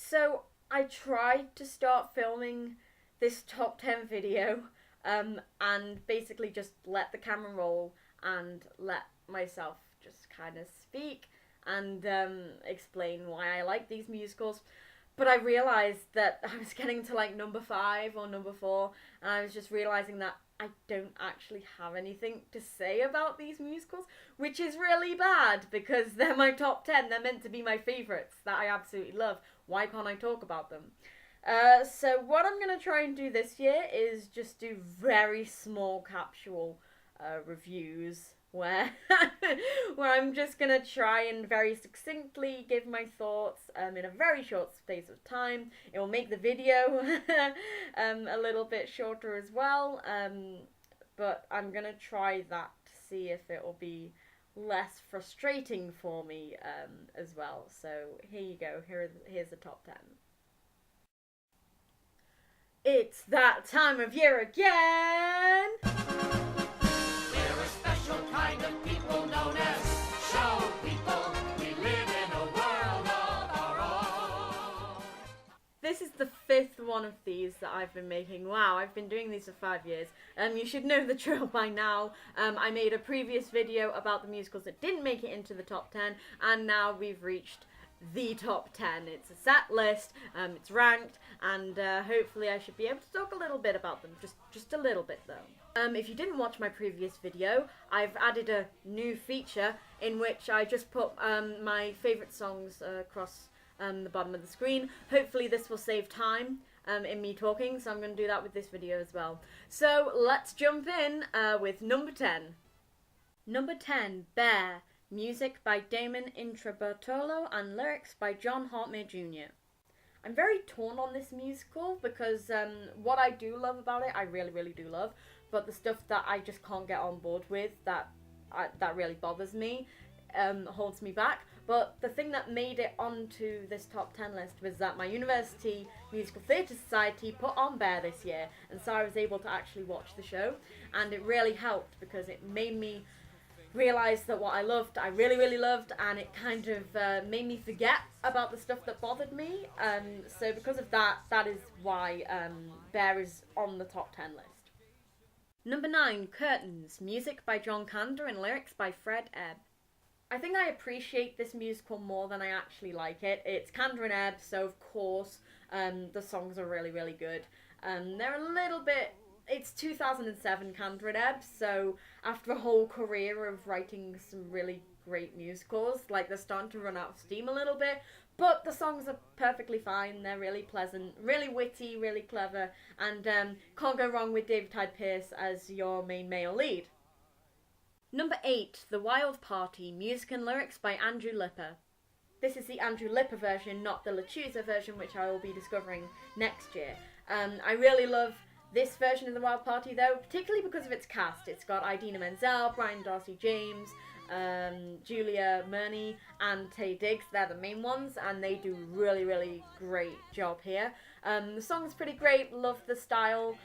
So I tried to start filming this top 10 video and basically just let the camera roll and let myself just kind of speak and explain why I like these musicals. But I realised that I was getting to like number 5 or number 4, and I was just realising that I don't actually have anything to say about these musicals, which is really bad because they're my top 10. They're meant to be my favourites that I absolutely love. Why can't I talk about them? So what I'm going to try and do this year is just do very small capsule reviews where where I'm just going to try and very succinctly give my thoughts in a very short space of time. It will make the video a little bit shorter as well, but I'm going to try that to see if it will be less frustrating for me as well. So here you go, here's the top 10. It's that time of year again! We're a special kind of people known as show people. We live in a world of our own. This is the 5th one of these that I've been making. Wow, I've been doing these for 5 years. You should know the drill by now. I made a previous video about the musicals that didn't make it into the top 10, and now we've reached the top 10. It's a set list, it's ranked, and hopefully I should be able to talk a little bit about them, just a little bit though. If you didn't watch my previous video, I've added a new feature in which I just put my favourite songs across the bottom of the screen. Hopefully this will save time in me talking, so I'm going to do that with this video as well. So let's jump in with number 10. Number 10, Bear. Music by Damon Intrabertolo and lyrics by John Hartmere Jr. I'm very torn on this musical because what I do love about it, I really, really do love, but the stuff that I just can't get on board with, that really bothers me, holds me back. But the thing that made it onto this top 10 list was that my university musical theatre society put on Bear this year, and so I was able to actually watch the show, and it really helped because it made me realised that what I loved, I really, really loved, and it kind of made me forget about the stuff that bothered me. So because of that, that is why Bear is on the top 10 list. Number 9, Curtains. Music by John Kander and lyrics by Fred Ebb. I think I appreciate this musical more than I actually like it. It's Kander and Ebb, so of course the songs are really, really good. They're a little bit... It's 2007 Kander and Ebb, so after a whole career of writing some really great musicals, like they're starting to run out of steam a little bit, but the songs are perfectly fine. They're really pleasant, really witty, really clever, and can't go wrong with David Hyde Pierce as your main male lead. Number 8, The Wild Party, music and lyrics by Andrew Lipper. This is the Andrew Lipper version, not the LaChiusa version, which I will be discovering next year. I really love this version of The Wild Party though, particularly because of its cast. It's got Idina Menzel, Brian Darcy James, Julia Murney and Taye Diggs. They're the main ones, and they do really, really great job here. The song's pretty great, love the style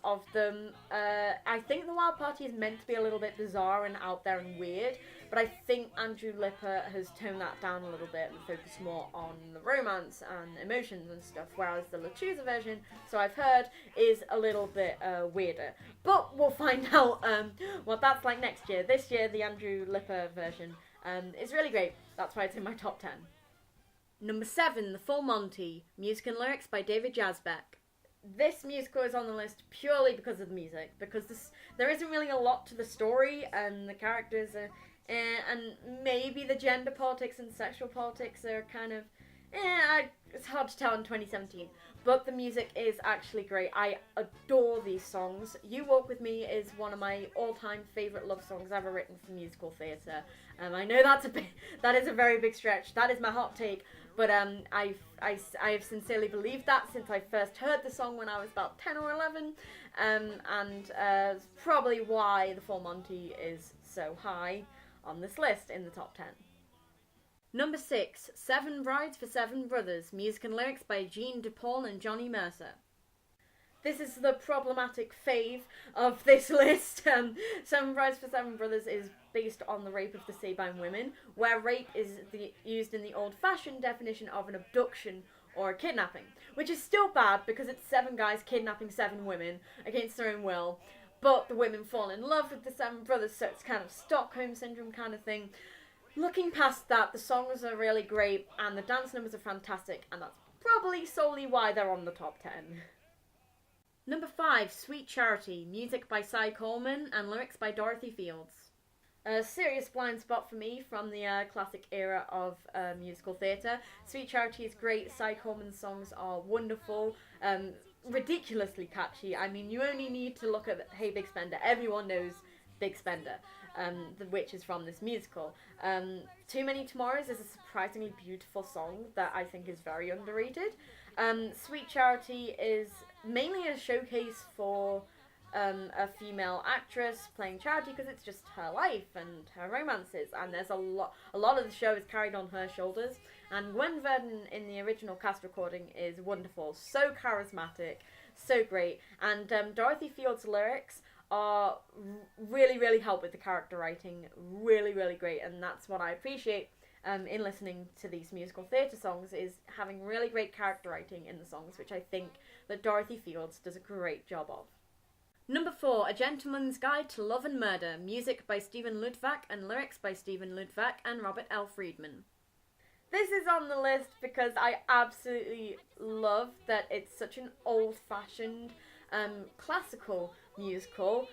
of them. I think The Wild Party is meant to be a little bit bizarre and out there and weird, but I think Andrew Lipper has toned that down a little bit and focused more on the romance and emotions and stuff, whereas the LaChiusa version, so I've heard, is a little bit weirder. But we'll find out what that's like next year. This year, the Andrew Lipper version is really great. That's why it's in my top 10. Number 7, The Full Monty, music and lyrics by David Yazbek. This musical is on the list purely because of the music, because there isn't really a lot to the story, and the characters are... and maybe the gender politics and sexual politics are kind of... it's hard to tell in 2017. But the music is actually great. I adore these songs. You Walk With Me is one of my all-time favourite love songs ever written for musical theatre. I know that is a very big stretch. That is my hot take. But I have sincerely believed that since I first heard the song when I was about 10 or 11. And it's probably why The Full Monty is so high on this list in the top 10. Number 6, Seven Brides for Seven Brothers, music and lyrics by Jean DePaul and Johnny Mercer. This is the problematic fave of this list. Seven Brides for Seven Brothers is based on the rape of the Sabine women, where rape is used in the old-fashioned definition of an abduction or a kidnapping, which is still bad because it's 7 guys kidnapping 7 women against their own will, but the women fall in love with the 7 brothers, so it's kind of Stockholm Syndrome kind of thing. Looking past that, the songs are really great, and the dance numbers are fantastic, and that's probably solely why they're on the top 10. Number 5, Sweet Charity, music by Cy Coleman and lyrics by Dorothy Fields. A serious blind spot for me from the classic era of musical theatre. Sweet Charity is great, Cy Coleman's songs are wonderful, ridiculously catchy. I mean, you only need to look at Hey Big Spender, everyone knows Big Spender, which is from this musical. Too Many Tomorrows is a surprisingly beautiful song that I think is very underrated. Sweet Charity is mainly a showcase for a female actress playing Charity because it's just her life and her romances, and there's a lot of the show is carried on her shoulders, and Gwen Verdon in the original cast recording is wonderful, so charismatic, so great, and Dorothy Fields' lyrics are really help with the character writing, really great, and that's what I appreciate in listening to these musical theatre songs, is having really great character writing in the songs, which I think that Dorothy Fields does a great job of. Number 4, A Gentleman's Guide to Love and Murder, music by Stephen Ludwak and lyrics by Stephen Ludwak and Robert L. Friedman. This is on the list because I absolutely love that it's such an old-fashioned classical musical,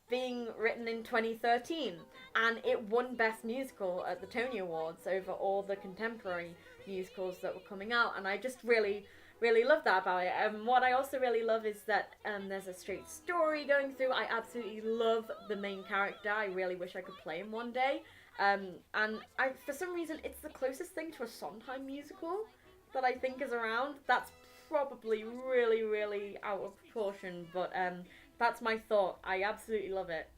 being written in 2013, and it won Best Musical at the Tony Awards over all the contemporary musicals that were coming out, and I just really love that about it. What I also really love is that there's a straight story going through. I absolutely love the main character. I really wish I could play him one day. And for some reason, it's the closest thing to a Sondheim musical that I think is around. That's probably really out of proportion, but that's my thought. I absolutely love it.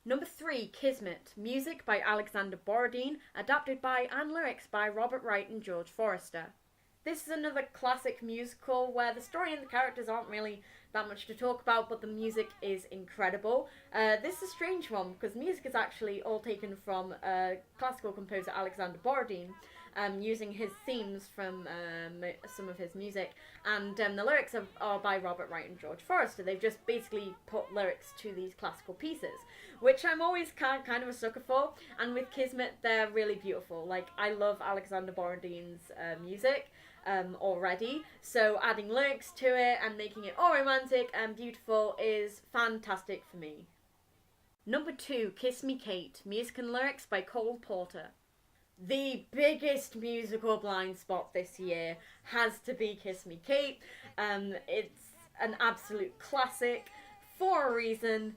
Number 3, Kismet, music by Alexander Borodin, adapted by and lyrics by Robert Wright and George Forrester. This is another classic musical where the story and the characters aren't really that much to talk about, but the music is incredible. This is a strange one because music is actually all taken from classical composer Alexander Borodin, using his themes from some of his music, and the lyrics are by Robert Wright and George Forrester. They've just basically put lyrics to these classical pieces, which I'm always kind of a sucker for, and with Kismet they're really beautiful. Like, I love Alexander Borodin's music already, so adding lyrics to it and making it all romantic and beautiful is fantastic for me. Number 2, Kiss Me Kate, music and lyrics by Cole Porter. The biggest musical blind spot this year has to be Kiss Me Kate. It's an absolute classic for a reason.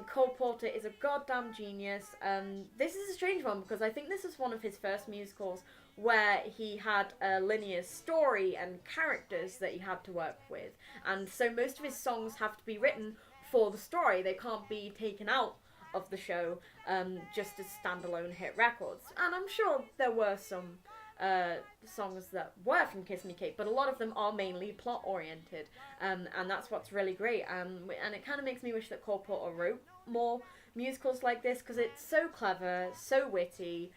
Cole Porter is a goddamn genius. This is a strange one because I think this is one of his first musicals where he had a linear story and characters that he had to work with, and so most of his songs have to be written for the story. They can't be taken out of the show just as standalone hit records, and I'm sure there were some songs that were from Kiss Me Kate, but a lot of them are mainly plot oriented, and that's what's really great, and it kind of makes me wish that Cole Porter wrote more musicals like this because it's so clever, so witty.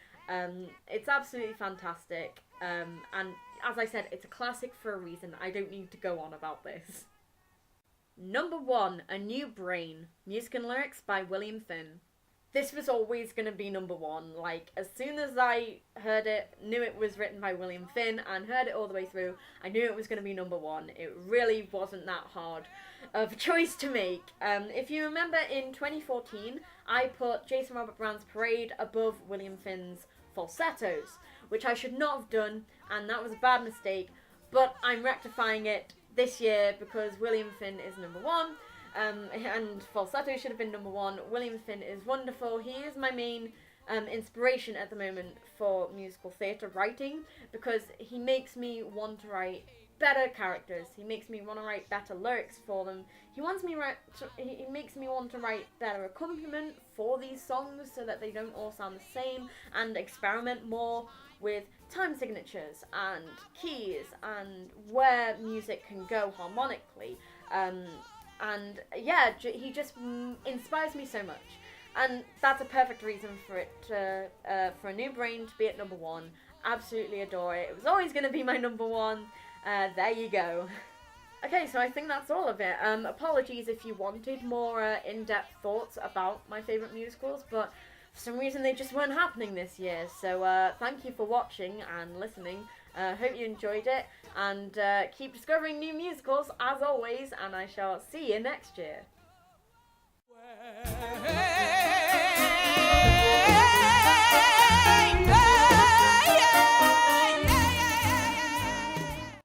It's absolutely fantastic, and as I said, it's a classic for a reason. I don't need to go on about this. Number 1, A New Brain, music and lyrics by William Finn. This was always going to be number 1. Like, as soon as I heard it, knew it was written by William Finn, and heard it all the way through, I knew it was going to be number 1. It really wasn't that hard of a choice to make. If you remember, in 2014, I put Jason Robert Brown's Parade above William Finn's Falsettos, which I should not have done, and that was a bad mistake, but I'm rectifying it this year because William Finn is number 1, and Falsetto should have been number 1. William Finn is wonderful. He is my main inspiration at the moment for musical theatre writing because he makes me want to write better characters. He makes me want to write better lyrics for them. He makes me want to write better accompaniment for these songs so that they don't all sound the same, and experiment more with time signatures and keys and where music can go harmonically. And yeah, he just inspires me so much. And that's a perfect reason for it for a new brain to be at number 1. Absolutely adore it. It was always going to be my number 1. There you go. Okay, so I think that's all of it. Apologies if you wanted more in-depth thoughts about my favourite musicals, but for some reason they just weren't happening this year. So thank you for watching and listening. Hope you enjoyed it, and keep discovering new musicals as always, and I shall see you next year.